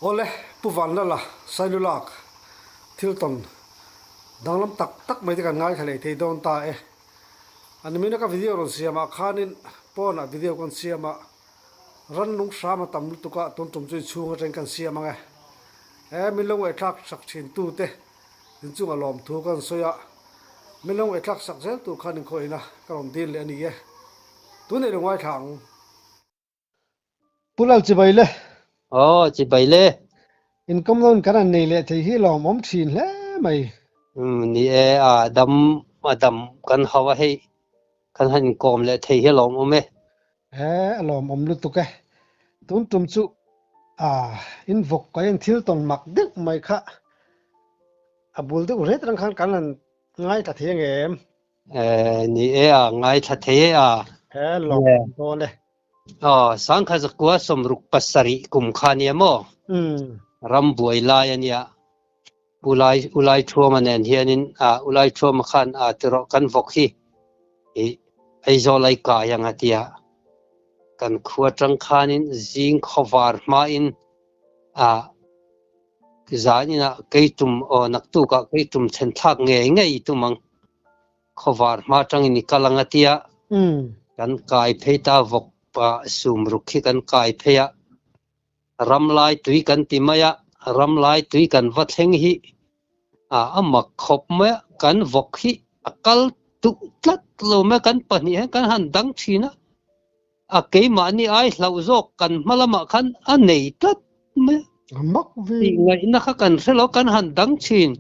Ole puvan la sailulak thilton danglam tak tak mai kan ngai thale thei don ta e anmina ka video ron siama khanin pona video kon siama ran nung sama tam tuka ton tum chui chunga teng kan siama nge e milong e thak sak thin tu te tin chunga lom thu kan soya milong e thak sak zel tu khanin khoina karom dil le ani ye tu ne rongwai thang pulal chibaile Chị bảy lê income loan karan nei le thei hi lom om thin hle mai ni e đầm kan hawa hay kan han kom le thei hi lom ome he lom om lu tuke tun tum chu in vok ka in thil ton mak dik mai kha abul de ret rang khan kan ngai ta theng em ni e ngai tha thei he lom to le sang kha zakwa somruk pasari kum khani mo ram buai la ya ulai thua manen hianin ulai thua ma khan tiro kan vok hi ai zo lai ka yang atia kan khua tang khanin jing khovar ma in zani na keitum o naktu ka keitum chen thak nge tumang khovar ma tang ni kalangatia kan kai pheita vok pa sum rukhi kan kai pheya ramlai tui kan timaya ramlai tui kan vatheng hi amak khop ma kan vok hi akal tu tlat lo ma kan pani kan han dang thina keima ni ai hlau zok kan malama khan anei tlat ma mak vi ngai na kha kan selo kan han dang chin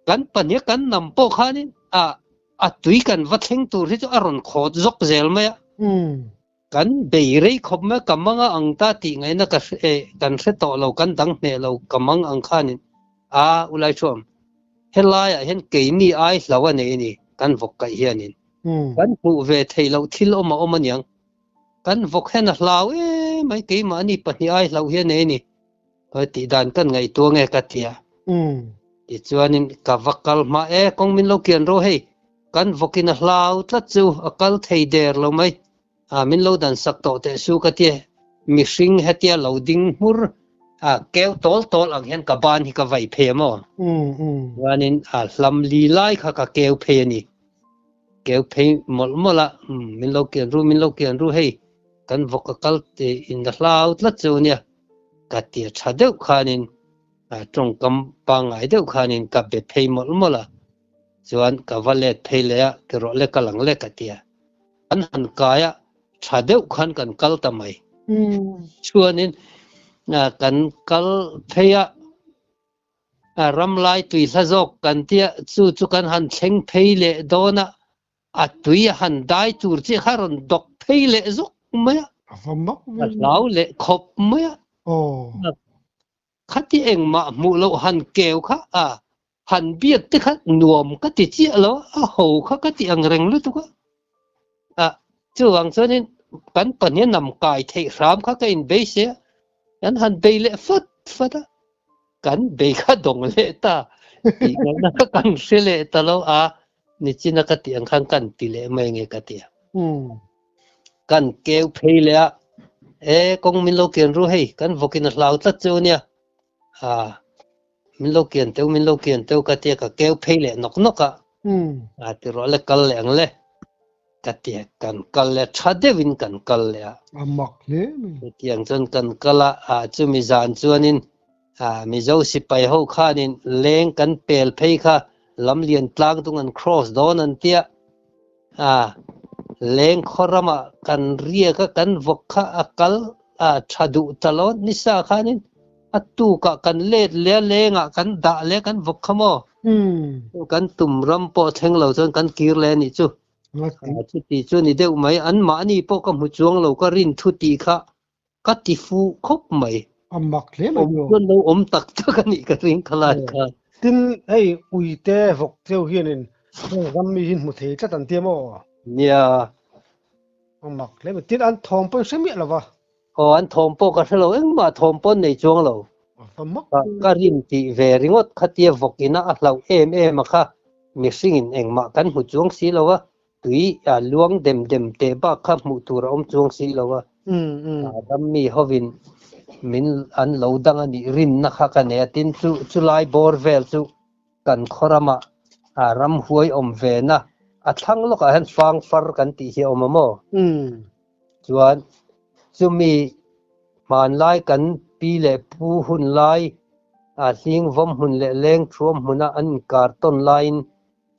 kan pani kan nam po khanin tui kan vatheng tur hi aron khot zok zel ma kan beirei khop ma kamanga angta ti ngai na ka kan se to lo kan dang ne lo kamang ang khanin ulai chom helaya hen keimi ai hlawa nei ni kan vok kai hianin kan pu ve thei lo thil oma niang kan vok hen hlau mai keima ni pani ai hlau hian nei ni ti dan kan ngai tu nge ka tia ti chuanin ka vakal ma kong min lo kian ro hei kan vokin hlau tlat chu akal thei der lo mai min lo dan sak to te su ka tia mi hring hetia loading mur keo tol ang hen ka ban hi ka vai phe mo wanin hlam li lai kha ka keo phe ni keo phe mola min lo kian ru hei kan vok akal te in the hlau tlat chu nia ka tia chadeu khanin trong kam pa ngai deuh khanin ka be phe mola chuan ka valet phe le ke ro le kalang le ka tia an han kaya chadeu khan kan kal tamai chuanin kan kal pheya ramlai tui sajok kan tia chu kan han thleng phei le dona tui han dai tur chi kharon dok phei le zok ma mak lau le khop ma khati eng ma mu lo han keu kha han biat te kha nuam ka ti chi lo ho kha ka ti ang reng lu tu ka chu wang chonin kan pania nam kai thei ram kha ka in be se an han be le fat kan be kha dong le ta ti na ka kan se le ta lo ni china ka ti ang khang kan ti le mai nge ka ti kan keu phei le kong min lo kian ru hei kan vokin hlau ta chu nia min lo kian teu ka tia ka keu phei le nok ka ti ro le kal le ang le ka tia kan kal le thadewin kan kal le mak le tiang chon kan kala chu mi zan chuanin mi zo si pai ho khanin leng kan pel phei kha lam lian tlang tung an cross don an tia leng khorama kan ria ka kan vok kha akal thadu talon nisa khanin atu ka kan let le lenga kan da le kan vok khamo kan tum ram po theng lo chon kan kir le ni chu ti chu ni deuh mai an ma ni po ka mu chuang lo ka rin thu ti kha ka ti fu khop mai mak le lo om tak ta ka ni ka ring khala kha tin ei uite vok teu hianin gam mi hin mu thei chatan tiamo nia mak le tin an thom po semi lawa an thom po ka thelo eng ma thom po nei chuang lo mak ka rin ti ve ringot khatia vokina a hlau em kha mi singin eng ma kan mu chuang si lo wa tui luang dem te ba kha mu tur om chuang si lo wa dam mi hovin min an lo dang ani rin na kha ka ne tin chu lai bor vel chu kan khorama ram huai om ve na a thang lo ka han fang far kan ti hi om mo chuan chumi man lai kan pi le pu hun lai hling vom hun le leng thuam huna an karton line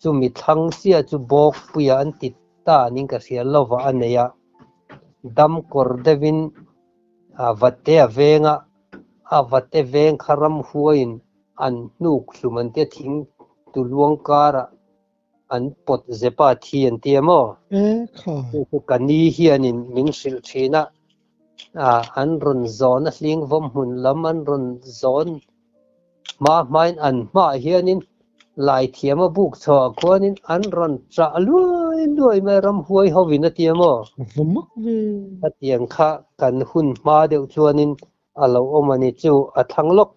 chumi thang sia chu bok puya an ti ta ning ka sia lova aneya dam kor devin vate venga vate veng kharam huain an nuk suman te thing tu luang kara an pot zepa thian tiamo kha kan ni hianin ming sil thina an run zon a hling vom hun lam an run zon ma main an ma hianin lai thiam a buk chaw khuanin an ron tra luai luai me ram huai hovin a tiamo vamak ve atiang kha kan hun ma deuh chuanin alo omani chu a thanglok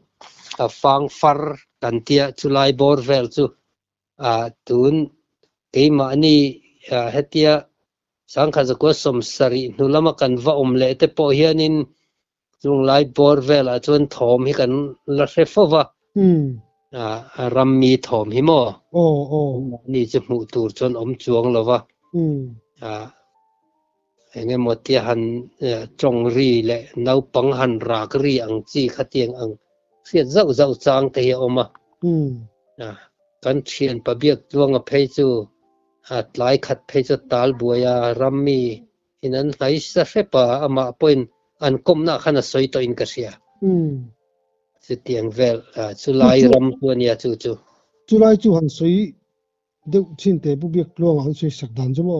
a fang far kan tia chulai bor vel chu tun keima ani hetia sangkha zakwa somsari nulama kan va omle te po hianin chung lai bor vel a chuan thom hi kan la hrefova rammi thom hi mo ni chu hmu tur chuan om chuang lova enge motia han chong ri le nau pang han rak ri ang chi khatiang ang siat zau zau chang te hi oma kan thian pa biak chuang a phei chu tlai khat phei chu tal buaya rammi inan hai sa hrepa ama point an komna khana soi to in ka sia chu tiang vel chu lai ram tuania chu chu lai chu han soi deuh chin te bu biak luang han soi sak dan chu mo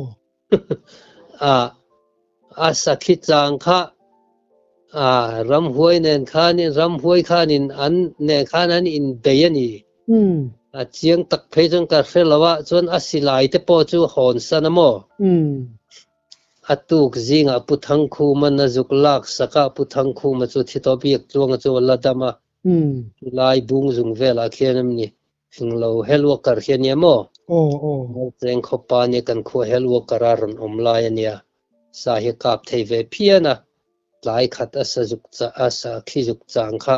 sakhi chang kha ram huai nen khanin ram huai khanin an ne khanan in deyani chiang tak phei jong ka hrelawa chuan asilai te po chu hon sanamo atuk zinga puthang khu man na zuklak saka puthang khu ma chu thitobiak chuanga chu ladama lai bung zung vela khianam ni hinglo helwa kar khianiamo cheng khopa ni kan khu helwa kararon omlai ania sahi kap thei ve phiana lai khat asa juk cha asa khijuk chang kha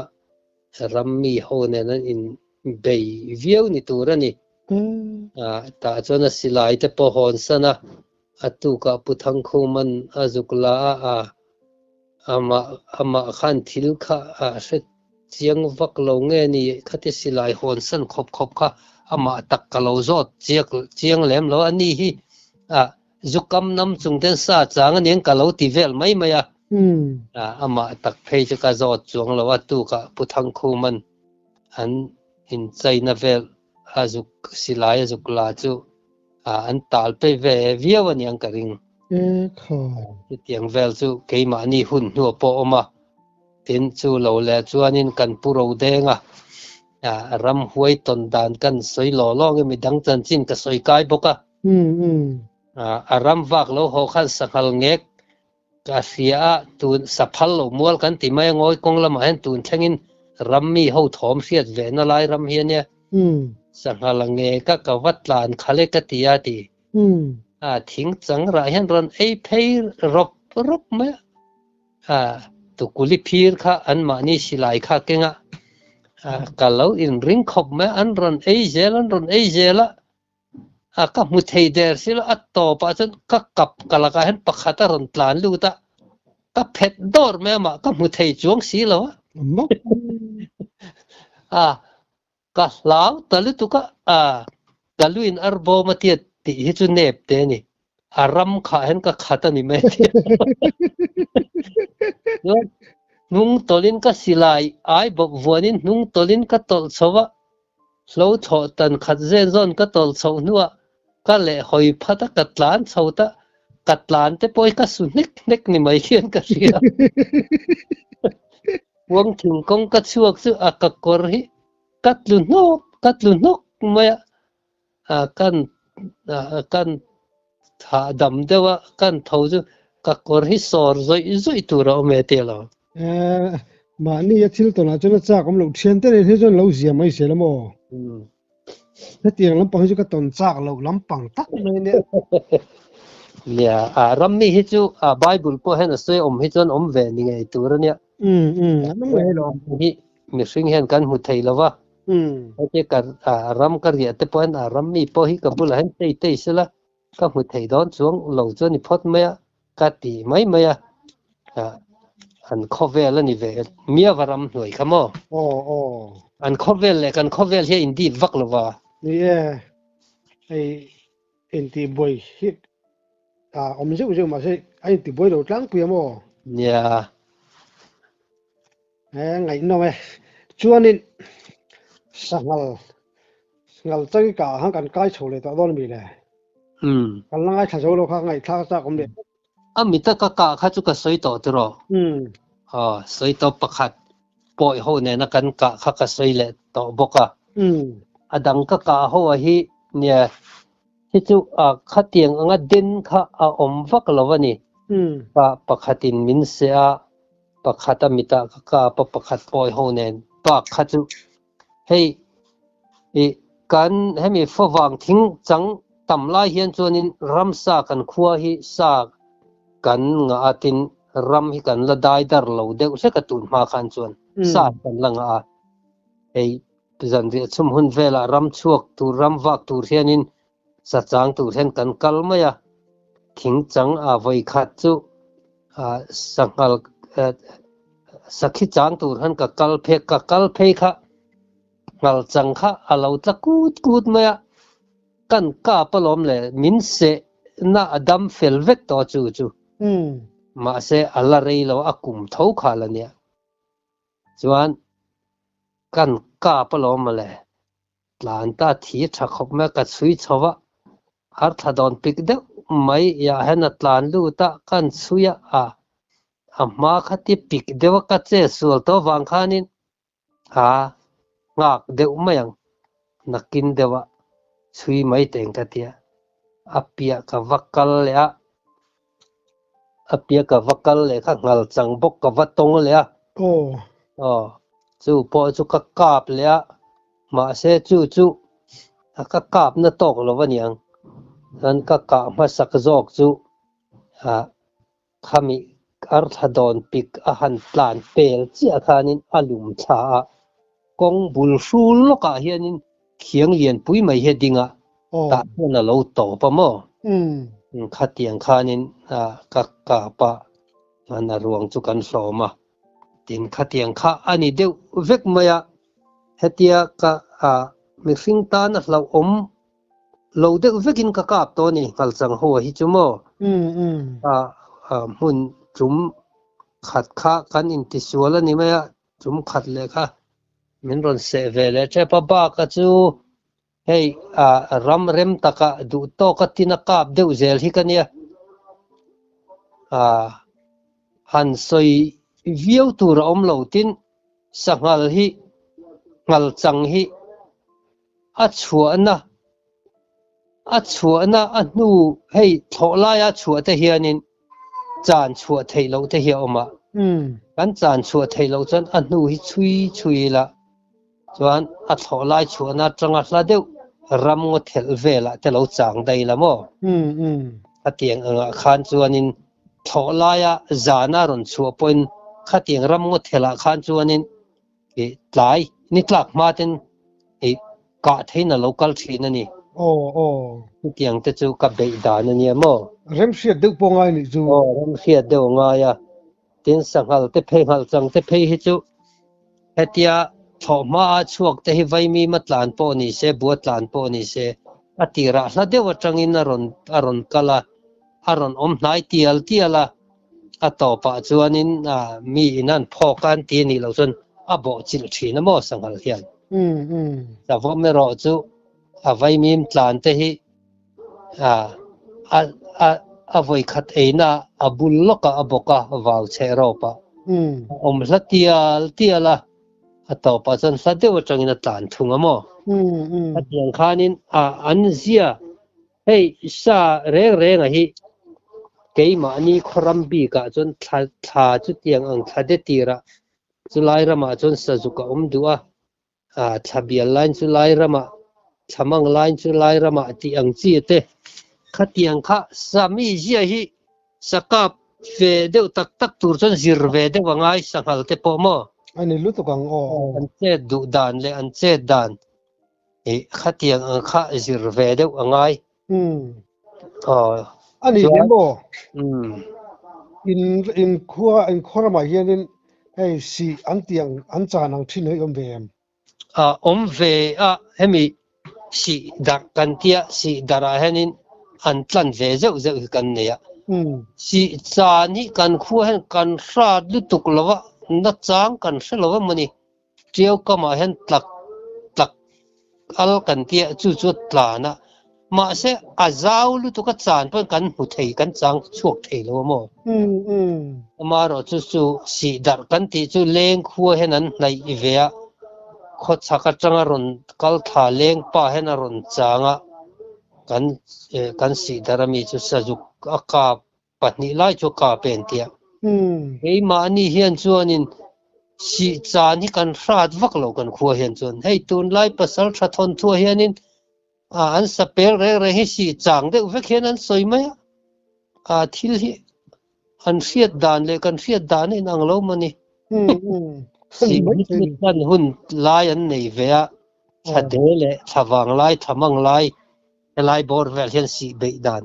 rammi hone nan in bei viau ni turani ta chona silai te po hon sana atuka puthang khu man azukla ama khan thil kha hret chiang vak lo nge ni khati silai hon san khop khop kha ama tak kalo zot chiang lem lo ani hi zukam nam chung ten sa chang ani kalo ti vel mai maya ama tak phei chu ka zot chuang lo atuka puthang khu man an in chaina vel azuk silai azukla chu an tal pe ve viawan yang karing kha tiang vel chu keima ni hun nu po oma tin chu lo le chuanin kan puro denga ram huai ton dan kan soi lo long mi dang chan chin ka soi kai boka ram vak lo ho khan sakhal ngek ka sia tun saphal lo mual kan ti mai ngoi kong lam hen tun thangin rammi ho thom riat ve na lai ram hiania sakhal nge ka watlan khale ka tia ti thing chang ra hian ron ei phei rop me tu kuli phir kha an ma ni silai kha kenga kalau in ring khop me an ron ei zela ka mu thei der sil atto pa chan ka kap kala ka hen pakhata ron tlan lu ta ka phet dor me ma ka mu thei chuang si lo ka lau talu tu ka kaluin arbo matiat ti hi chu nep te ni aram kha hen ka khata ni me nung tolin ka silai ai bo vonin nung tolin ka tol chowa lo tho tan khat zen zon ka tol chho nuwa ka le hoi phata katlan chhota katlan te poi ka su nek ni mai hian ka ria wang thing kong ka chuak chu ka kor hi katlu nok maya kan tha dam dewa kan thau chu ka kor hi sor zoi tura me te lo mà ni ya thil to na chona cha kom lo thian te ne chon lo zia mai se lamo thế tiền lắm bằng chứ cái tuần chắc lâu lắm bằng tắc này nè lia rammi hi chu bible po hen soi om hi chon om ve ni ngai tur ania nó nghe rồi hi mi sing hen kan hu thei lawa cái cả ram cái gì thế point ram mi po hi ka bula hen tei tei sila ka hu thei don chuang lo cho ni phot me ka ti mai mai an cover la ni ve mia varam hnoi khamo an cover le kan cover he indi vak lawa yeah ai en ti boy hit om ju mà sẽ ai ti boy đầu trắng pia mo ya ngày nó mày chuan in sangal ngal chơi cả hàng kan kai chole ta don mi le kan lang ai tha zo lo kha ngai tha sa kom le amita ka kha chu ka soi to tro soi to pakhat poi ho ne na kan ka kha ka soi le to boka adang ka ho hi nia hi chu kha tiang anga den kha om vak lawani pa pakhatin min se a pakhata mita ka pakhat poi ho nen pa kha chu hei e kan hemi fawang thing chang tam lai hian chuanin ramsa kan khua hi sa kan nga atin ram hi kan la dai dar lo deuh se ka tun ma khan chuan sa kan langa a ei zan ri chum hun vela ram chuak tu ram wak tur hianin sa chang tur hen kan kal maya thing chang a voi khat chu sangal sakhi chang tur han ka kal phe kha ngal chang kha alo tla kut maya kan ka palom le min se na adam fel vek to chu mà sẽ alla rei lo akum thau kha la nia chuan kan ka palo ma le tlan ta thi tha khop ma ka chui chawa har tha don pik de mai ya hena tlan lu ta kan chuya ma khati pik dewa ka che sul to wang khanin ngak de mayang nakin dewa chui mai teng ta tia apia ka vakal ya apia ka vakal le kha ngal chang bok ka watong le chu po chu ka kap le ma se chu ka kap na tok lo waniang an ka ma sak jok chu khami ar thadon pik a han plan pel chi akhanin alum tha kong bul sul lo ka hianin khiang lian pui mai he dinga ta na lo to pa mo khatiang khanin ka pa na ruang chu kan hloma tin khatiang kha ani deuh vek maya hetia ka mixing ta na hlo om lo deuh vekin ka kap to ni kal chang ho hi chu mo mun chum khat kha kan in ti suala ni maya chum khat le kha min ron se ve le che pa ba ka chu hei ram rem taka du to ka tina kap deuh zel hi kania han soi viau tur om lo tin sangal hi ngal chang hi a chuana a nu hei thola ya chua te hianin chan chua thei lo te hi oma kan chan chua thei lo chan a nu hi chui la chuan a tholai chuana tanga hla deuh ram ngo thel vela te lo chang dai la mo atiang anga khan chuanin tholaya zana ron chua point khatiang ram ngo thela khan chuanin tlai ni tlak ma ten ka theina local thina ni tiang te chu ka bei dan ani mo rem siat deuh po ngai ni chu rem siat deuh nga ya tin sanghal te phei hal chang te phei hi chu hetia thoma chuak te hi vai mi ma tlan po ni se bu tlan po ni se atira hla dewa tangin aron kala aron om hnai tiala atopa chuanin mi inan phokan ti ni lo chun abo chil thina mo sanghal hian sa vo me ro chu vai mi tlan te hi a voi khat eina abul loka aboka waw che ro pa om hla tiala atopa chan hla dewa tangin tlan thunga mo atiang khanin an zia hei sa reng a hi keima ani khoram bi ka chon tha chu tiang ang thade tira chulai rama chon sajuka omdua thabial line chulai rama thamang line chulai rama ti ang chi te khatiang kha sami zia hi sakap về đều tak tur chon zir về đều wangai sanghal te po mo ani lu to kang an che du dan le an che dan e khatiang an kha zir ve đều wangai ani chuan demo um in khua in khora ma hianin hei si an tiang an cha nang thin hei ve om ve hemi si dar kan tia si dara henin an tlan ve zeu zeu kan ne ya si cha ni kan khu hen kan ra lu tuk lawa na chang kan se lawa mani triau kama hen tlak tlak al kan tia chu chu tla na ma se azau lu tu ka chan pan kan hu thei kan chang chuak thei lo mo ma ro chu chu si dar kan ti chu leng khu hen an hlai i ve a kho chaka changa ron kal tha leng pa hen a ron changa kan si darami chu sajuk aka pahnih lai chu ka pen tia hei ma ni hian chuanin si chan hi kan hrat vak lo kan khua hian chuan hei tun lai pasal tha thon thua hianin an sapel re hi si chang deuh vek hian an soi mai thil hi an hriat dan le kan hriat dan in ang lo mani si hi kan hun lai an nei ve a tha de le thawang lai thamang lai lai bor vel hian si be dan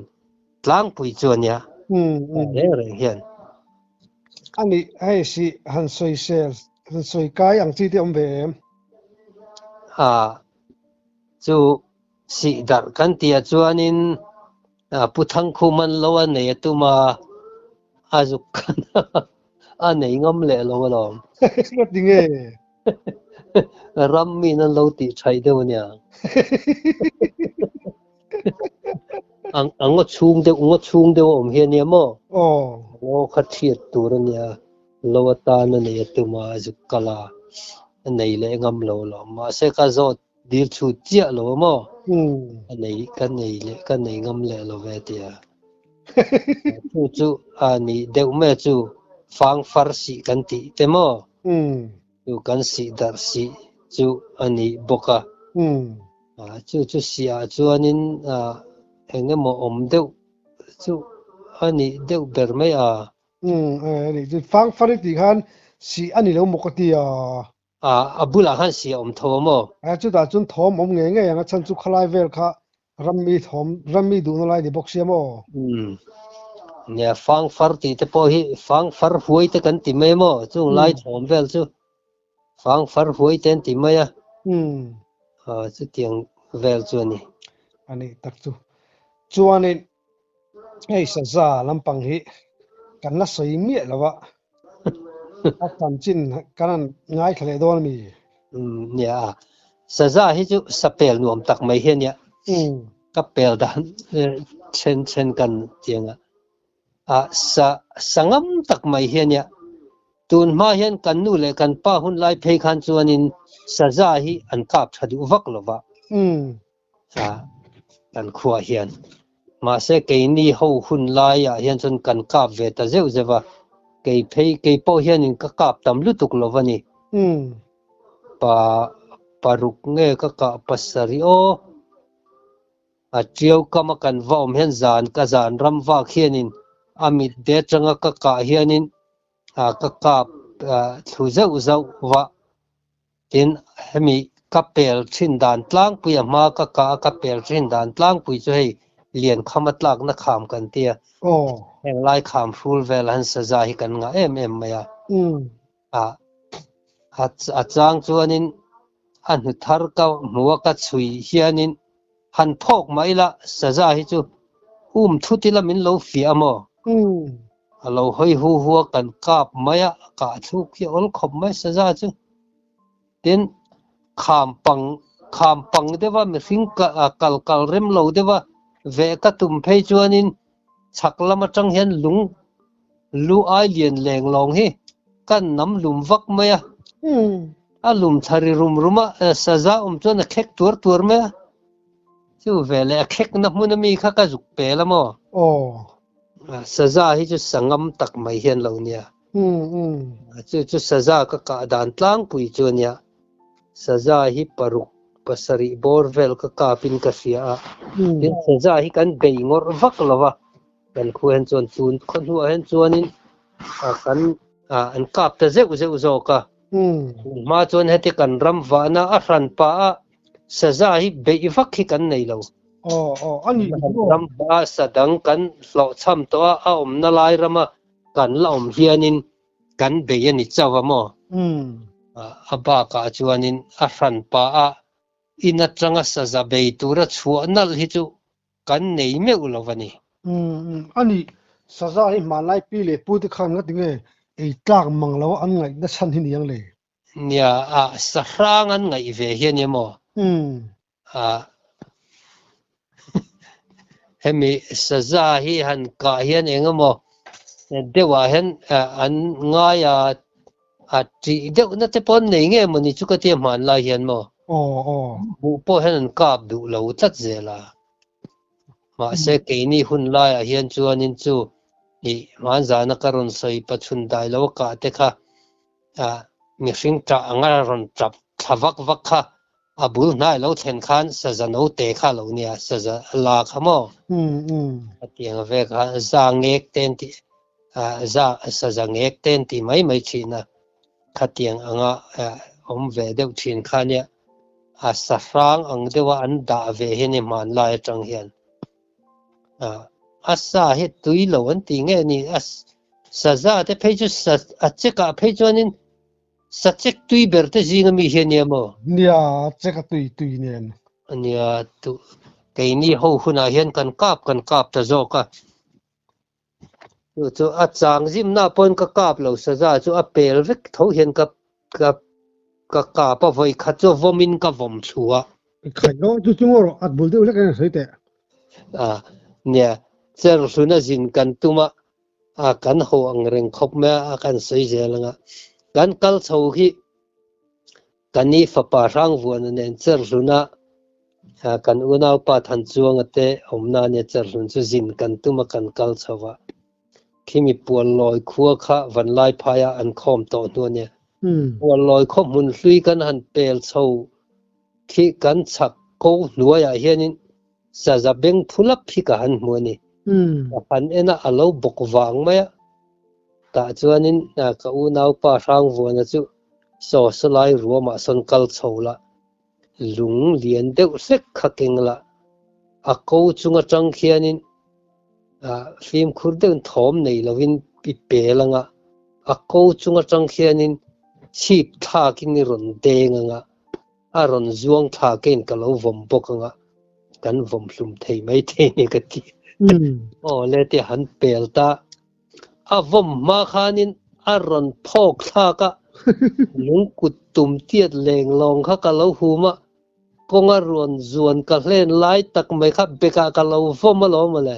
tlang pui chuan ya re hian ani hei si han soi sel han soi kai ang chi te ve chu si dar kan tia chuanin puthang khuman lo an nei atuma azuk kan a nei ngam le lo lom ko tinge ram mi nan lo ti thai deuh nia ang ngo chung deuh om hian ni mo ngo kha thiat tur ania lo ta na nei atuma azuk kala nei le ngam lo ma se ka zot dil chu chia lo mo kan nei ngam le lo ve tia chu ani deuh me chu fang far si kan ti te mo chu kan si dar si chu ani boka chu sia chuanin enge mo om deuh chu ani deuh ber mai ani fang far ti khan si ani lo mokati abula han si om tho mo chu da chun thom om nge nge yang chan chu khalai vel kha rammi du no lai di box mo nia fang far ti te po hi fang far huai te kan ti mai mo chu lai thom vel chu fang far huai ten ti mai chu tiang vel chu ni ani tak chu chuanin hei sa za lampang hi kan na soi mi lawa a kan chin kan ngai khale dol mi nia saza hi chu sapel nuam tak mai hian ya ka pel dan chen kan tianga sangam tak mai hian ya tun ma hian kan nu le kan pa hun lai phei khan chuanin saza hi an kap thadu vak lova kan khua hian ma se ke ni ho hun lai ya hian chun kan kap ve ta zeu zewa ke phei ke po hian in ka kap tam lu tuk lovani paruk nge ka pasari o triau kama kan vom hian zan ka zan ram wa khianin amit de changa ka hianin ka kap thu zau wa tin hemi kapel thin dan tlang pui ma ka kapel thin dan tlang pui chu hei lian khamat lak na kham kan tia heng lai kham ful vel han saza hi kan nga em maya chang chuanin an hu thar ka muwa ka chui hianin han phok mai la saza hi chu thutila min lo fi amo alo hoi hu kan kap maya ka thu ki ol khom mai saza chu tin kham pang dewa mi hring kal rem lo dewa ve ka tum phei chuanin chaklama tang hian lu ai lian leng long hi kan nam lum vak maya lum thari ruma saza chuan a khek tur me chu vele a khek na hmun mi kha ka zuk pe lamo saza hi chu sangam tak mai hian lo nia chu saza ka dan tlang pui chu nia saza hi paruk pasari bor vel ka kapin ka sia tin saza hi kan bei ngor vak lova kan khu hen chuan tun khon hu hen chuanin kan an kap ta zeu zeu zo ka ma chuan heti kan ram wa na a ran pa a saza hi be vak hi kan nei lo ani ram pa sadang kan lo cham to a na lai rama kan la hianin kan be ani chawa mo a ba ka chuanin a ran pa a ina tanga saza be tura chuanal hi chu kan nei me ulovani ani saza hi malai pi le pu ti khan nga tinge ei tlak manglo an ngai na san hin yang le nia sa rangan ngai ve hian mo hemi saza hi han ka hian engamo dewa hian an ngaya ti deuh na te pon nei nge mani chu ka ti man la hian mo bu po hen an kap du lo tat zela ma se ke ni hun la hian chuanin chu ni man za na karon soi pachun dai lo ka te kha mi hring ta anga ron trap thavak vak kha abul nai lo then khan saza no te kha lo nia saza la khamo atiang ve kha za ngek ten ti za saza ngek ten ti mai china khatiang anga om ve deuh thin khania sa rang ang dewa an da ve heni man lai tang hian asa he tui lo an ti nge ni saza te pheju a cheka phejuanin sa chek tui ber te jinga mi hian mo nia cheka tui nen ania tu keini ho huna hian kan kap ta zo ka chu a chang jim na pon ka kap lo saza chu a pel vek tho hian ka pa voi kha chu vomin ka vom chua khai lo chu chungoro at bul deuh le kan sei te nia cher suna jin kan tuma kan ho ang reng khop me kan sei zelanga kan kal chho hi kani fa pa rang vuan nen cher suna kan unau pa than chuang ate omna ne cher sun chu jin kan tuma kan kal chawa khimi pual loi khua kha van lai phaya an khom to nu ne pual loi khom mun hlui kan han pel chho khi kan chak ko nuaya hianin saza beng phulap phi ka han muani han ena alo bok wang maya ta chuanin ka unau pa rang vuana chu so salai ruama son kal chola lung lian deuh sek khakengla a ko chunga tang khianin film khurden thom nei lovin pi pelanga a ko chunga tang khianin chip tha kin ron denga a ron zuang tha ken kalo vom bokanga kan vom hlum thei mai the ni ka ti le te han pelta a vom ma khanin a ron phok tha ka lung kut tum tiat leng long kha kalo huma konga ruan zuan ka hlen lai tak mai kha beka ka lo vom lo male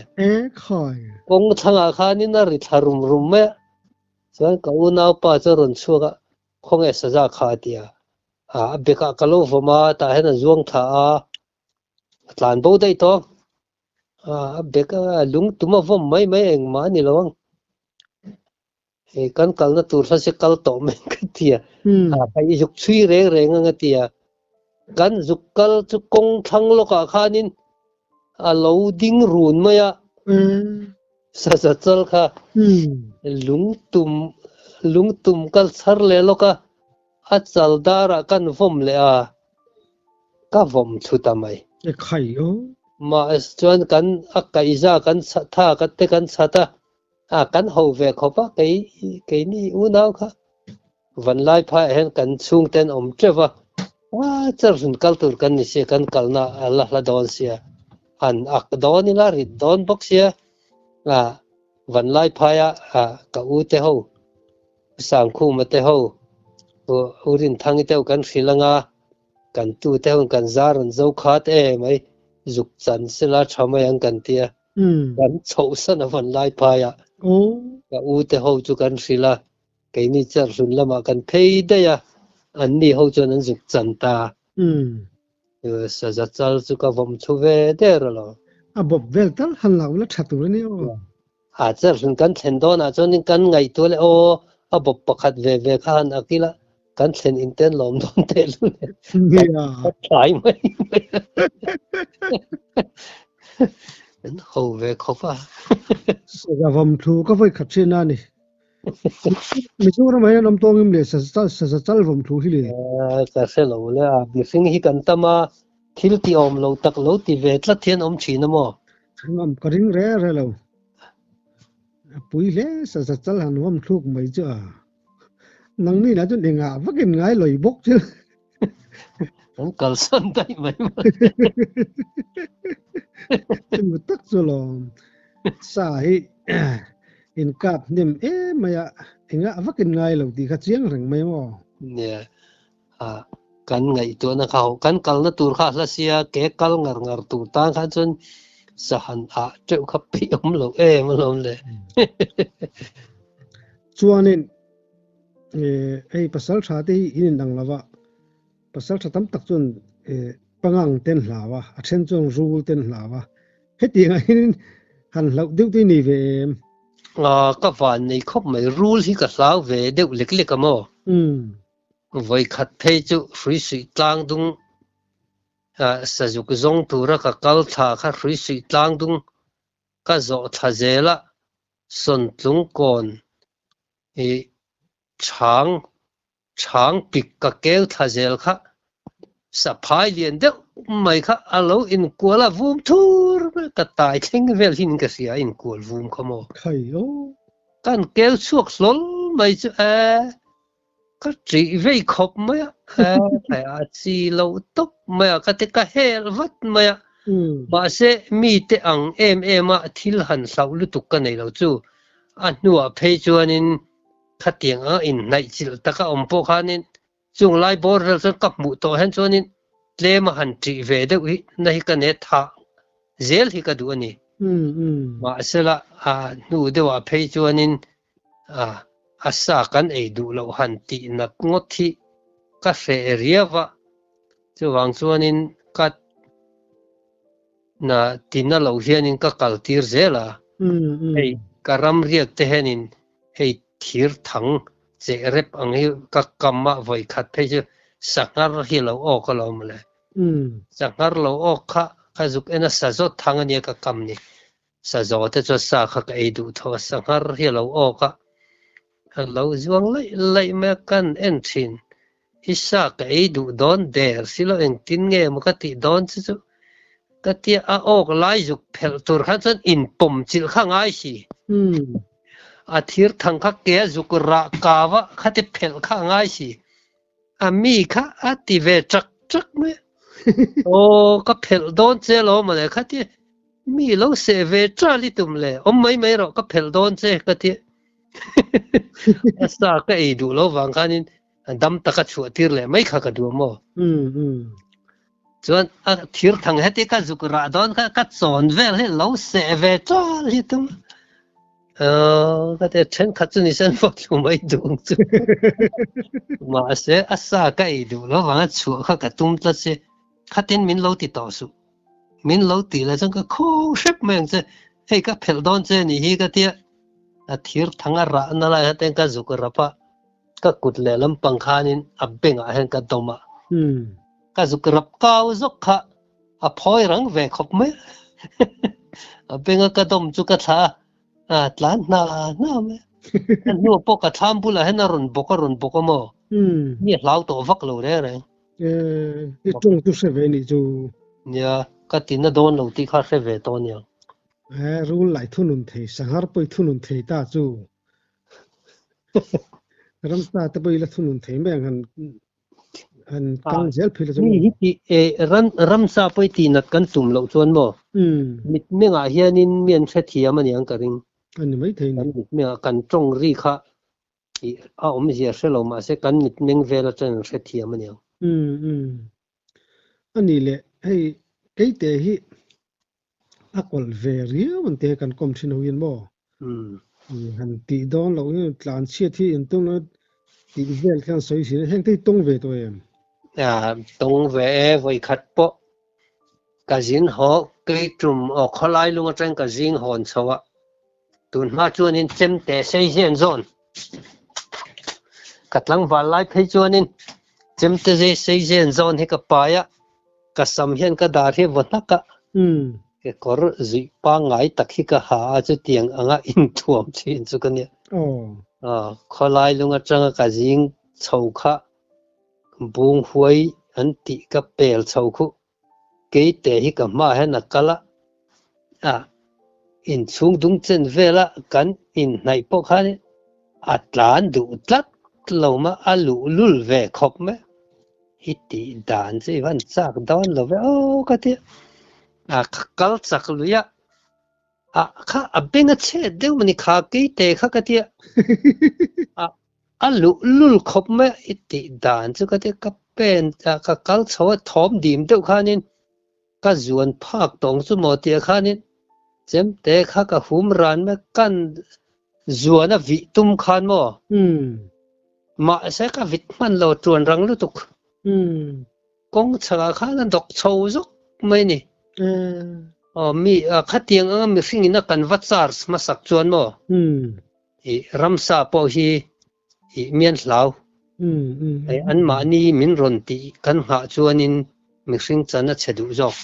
khai kong thanga khanin na ri tharum rum me chuan ka unau pa cha ron chuaka khong e saza kha tia beka ka lo voma ta hena zuang tha tlan bo dai to beka lung tuma vom mai eng ma ni lawang kan kal na tur sa se kal to me ka tia kai juk chui re nga tia kan zukal chu kong thang lo ka khanin lo ding run maya sa chal kha lung tum kal char le lo ka a chal dara kan vom le ka vom thuta mai khai ma chuan kan kaiza kan tha ka te kan chata kan ho ve khopa ke ni unau kha van lai pha hen kan chung ten om trewa char sun kal tur kan ni se kan kalna Allah la don sia an ak don ni la ri don bok sia van lai pha ya ka u te ho sang khu ma te ho urin thang te kan silanga kan tu te kan zaran zo khat mai zuk chan sila thama yang kan tia kan chho san van lai pha ya ka u te ho chu kan sila ke ni char sun lama kan phei da ya an ni ho chu nan zuk chan ta sa za chal chu ka vom chu ve der lo bob vel tal han lau la thatu ni char sun kan thlen do na chu nin kan ngai tu le bob pakhat ve khan akila kan thlen inten lom don te lu thai mai đến hầu về khóc à Sa vam thu ka voi khat che na ni. Mi chu na mai nam tong im le sa chal vam thu hi le. cả xe lâu lẽ à bị sinh hi cần tâm à thiếu ti om lâu tắc lâu ti về tlat thiên om chỉ nó mò Ngam ka ring re lo. Pui le sa chal han vam thu mai chu a. Nang ni na chu ninga vakin ngai loi bok chu. hắn cần sân đây mấy mà Chu tak chu lo. Sa hi in kap nim maya inga vakin ngai lo ti kha chiang rang mai mo. nè à kan ngày tuổi nó khâu kan kal nó tur khá là xia kế kal ngar ngar tu tang khá chân sa han à treo khắp pi om lâu mà lâu lệ Chuanin ei pasal tha te in dang lawa pasal tha tam tak chun pangang ten hlawa a then chung rule ten hlawa heti nga in han hlau deuh te ni ve à các bạn này khóc mấy rule hi cả sao về đều lịch lịch mà với khát phê chú free suy tlang dung à sử dụng cái dòng tu ra cái cal thà khát free suy tlang dung cái gió thà dễ la xuân tung còn e长长bị cái kéo thà dễ khát sa phai liền đấy mày khát alo in qua la vum thur cái tai thing vel hin cái gì in qua vum không khai o kan kéo suộc lol mày chứ cái chỉ về khóc mày phải chỉ lâu tóc mày cái hell vắt mày bà sẽ mi te ang em thil han sau lu tục cái này lâu chú anh nuo phê cho nên khát tiếng ở in này chỉ là tất cả ông bố khá nên chung lại bố ra rất cấp mũ tổ hen cho nên lẽ mà hắn chỉ về được ý này cái này thà dễ thì cái đuôi này mà sẽ là nuo để vào phê cho nên asa kan ei du lo han ti na ngot thi ka fe ria wa chu wang chuanin ka na tina lo hianin ka kaltir zela ei karam riak te henin ei thir thang che rep ang hi ka kamma voi khat phei chu sangar hi lo o ka lo mle sangar lo o kha zuk ena sa zo thang ani ka kam ni sa zo te chu sa kha ka ei du tho sangar hi lo o ka lâu zuang lại mà kan en thin isa cái du don der silo en tin nghe mà cái ti don chu cái ti a ok lai dục phel tur khan chân in pom chil khang ai si thir thang kha ke dục ra kawa khati phel khang ai si mi kha ti ve chak chak me o ka phel don che lo mà khati mi lo se ve tra li tum le mấy ro ka phel don che ka ti asa ka ei du lo wang khanin dam taka chu tir le mai kha ka du mo chuan thir thang heti ka zukra don ka chon vel he lo se ve cha li tum ka te chen kha chu ni sen fo chu mai du chu ma se asa ka ei du lo wang chu kha ka tum tla se khatin min lo ti to su min lo ti la chang ka kho shep meng che hei ka phel don che ni hi ka tia thir thanga ra na la ten ka zukra pa ka kut le lam pangkhanin abenga hen ka doma ka zukrap kaw zok kha phoi rang ve khop me abenga ka dom chu ka tha tlan na me nu po ka tham bula hen ron boko mo ni lau to vak lo re tung tu se ve ni chu ya ka tin don lo ti kha se ve to nya rule lại thunun thei sanghar poi thunun thei ta chu ram ta ta poi la thunun thei me han kang zel phil chu ni ti ram sa poi ti nat kan tum lo chuan mo mit me nga hianin mian the thiam ani ang karing ani mai thei ni mit me kan tong ri kha om zia se lo ma se kan mit meng vela chen the thiam ani ani le hei cái te hi akol ve ria man te kan kom thin hoin mo han ti don lo ni tlan chia thi in tung no ti vel kan soi si heng te tong ve to em tong ve voi khat po ka jin ho cái trum o kholai lu nga ka jing hon chawa tun ma chuan in chem te sei hian zon katlang wal lai phei chuan in chem te sei hian zon hi ka pa ya ka sam hian ka dar hi wa ka cái cor dị pa ngai tak hi ka ha chu tiang anga in thuam chin chu kan ya kholai lunga changa ka jing chau kha bung huai an ti ka pel chau khu ke te hi ka ma he na kala in chung dung chen vela kan in nai po kha ni atlan du tlat lo ma alu lul ve khop me hiti dan chi van chak don lo ve o ka ti kal chak lu ya kha abenga che deu mani kha ke te kha ka ti alu lul khop me hiti dan chu ka ti ka pen ka kal chaw thom dim deu kha nin ka zuan phak tong chu mo ti kha nin chem te kha ka hum ran me kan zuana vi tum khan mo ma se ka vit man lo tuan rang lu tuk kong chaka kha na dok chou zok mai ni mi kha tiang mi fing na kan vachar ma sak chuan mo i ramsa po hi i mian hlau an ma ni min ron ti kan ha chuan in mi fing chana chedu zok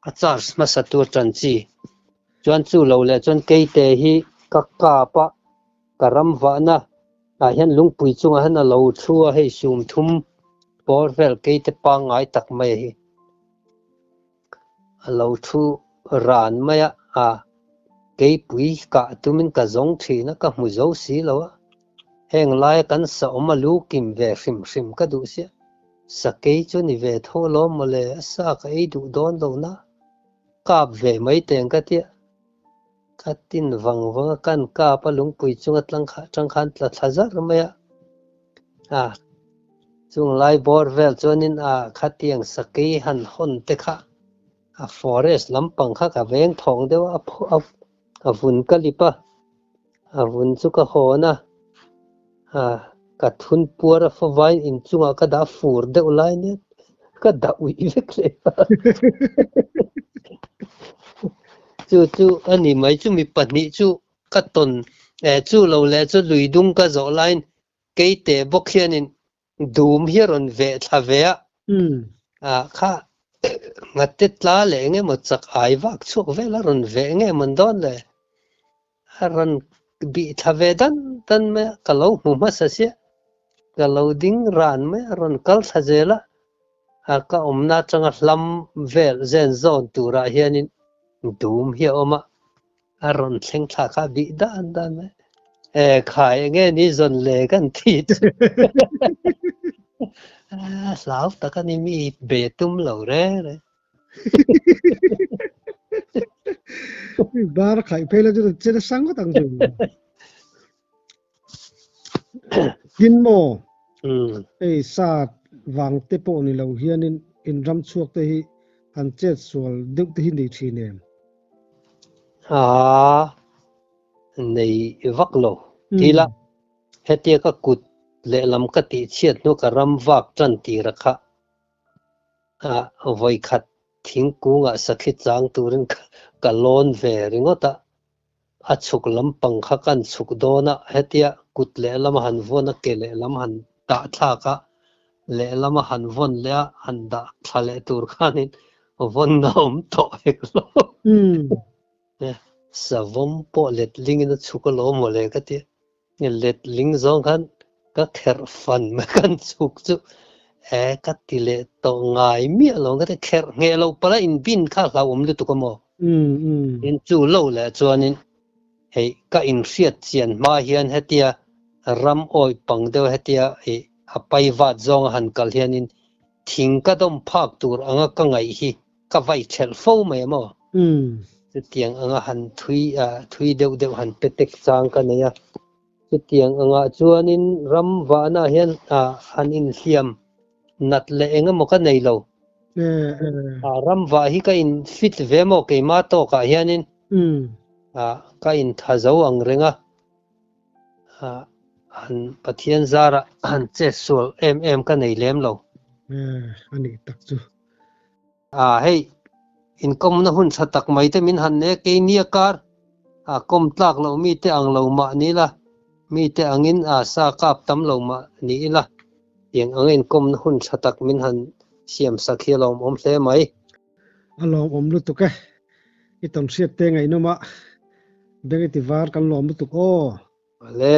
achar ma sa tu tran chi chuan chu lo le chuan ke te hi ka pa karam wa na hian lungpui chunga han lo thua hei sum thum por vel ke te pa ngai tak mai hi lo thu ran maya ke pui ka tumin ka zong thi na ka mu zo si lo heng lai kan sa oma lu kim ve hrim ka du sia sa ke chu ni ve tho lo mo le sa ka ei du don lo na kap ve mai teng ka tia katin wang kan ka pa lungpui chunga tlang khan tla thazar maya chung lai bor vel chuanin khatiang saki han hon te kha forest lampang kha ka veng thong deu a vun ka lipa a vun chu ka hona ka thun pura fa vai in chunga ka da fur deu lai ne ka da ui vek le chu ani mai chu mi pani chu ka ton chu lo le chu lui dung ka zo line ke te bok hianin dum hiron ve thavea kha ngate tla le nge mo chak ai wak chuk vela ron ve nge mon don le ron bi thave dan me kalau mu ma sa sia kalau ding ran me ron kal thajela ka omna changa hlam vel zen zon tura hianin dum hi oma ron thleng thla kha bi dan me khai nge ni zon le kan thi lão ta cái này mi bể tum lẩu re bar khai phela ju che sang ko tang ju kin mo sa wang te po ni lo hian in ram chuak te hi han che sual deuh te hi nei thi ne nei vak lo tila hetia ka kut le lam ka ti chiat no ka ram wak tran ti rakha voi khat thing kunga sakhi chang turin ka lon ve ringota achuk lampang kha kan chuk dona hetia kut le lam han vona ke le lam han ta tha ka le lam han von le han da thale tur khanin von nom to ek lo sa vom po let ling na chuk lo mo le ka ti let ling zong khan ka kher fan ma kan chuk chu ka ti le to ngai mi lo ka te kher nge lo pala in bin kha la lu tu ko mo in chu lo le chuanin hei ka in riat chian ma hian hetia ram oi pang deu hetia a pai wat zong han kal hianin thing ka dom phak tur anga ka ngai hi ka vai thel fo mai mo tiang anga han thui deu han petek chang ka neya tiang anga chuanin ram wa na hian han in hiam nat le enga mo ka nei lo ram wa hi ka in fit ve mo ke ma to ka hianin ka in thazo ang renga han pathian zara han che sol em ka nei lem lo ani tak chu hei in kom na hun satak mai te min han ne ke nia kar kom tlak lo mi te ang lo ma ni la mi te angin sa kap tam lo ma ni la yang angin kom na hun satak min han siam sakhi lo om hle mai alom om lu tu ke iton siat te ngai no ma bengi ti var kan lo mu tu ko vale